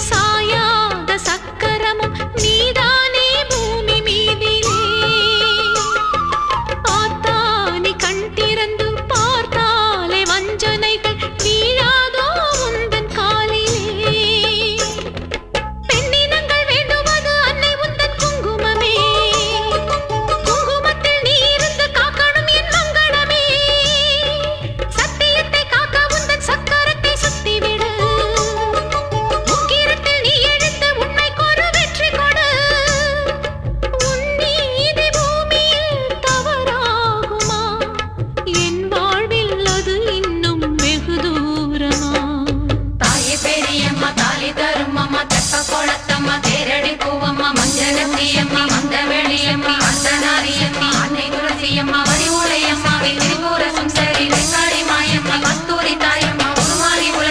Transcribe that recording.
சாயாத சக்கரமும் நீதானே பூமி மீதிலே ஆத்தானி கண் திறந்து பார்த்தாலே வஞ்சனைகள் வீழாதோ உந்தன் காலிலே பெண்ணினங்கள் வேண்டுவது அன்னை உந்தன் குங்குமமே குங்குமத்தில் நீ இருந்து காக்கணும் என் மங்களமே சத்தியத்தை காக்க உந்தன் சக்கரத்தை சுத்திவிடு முக்கிரத்தில் நீ எடுத்து உண்மைக்கு ஒரு வெற்றி கொடு உன் நீதி பூமியில் தவறாகுமா என் வாழ்வில் அது இன்னும் வெகு தூரமா தாயே பெரியம்மா தாலி தரும் அம்மா தெப்ப குளத்தம்மா தேரடி பூவம்மா மஞ்சளத்தியம்மா மந்த வெளியம்மா அர்த்தநாரியம்மா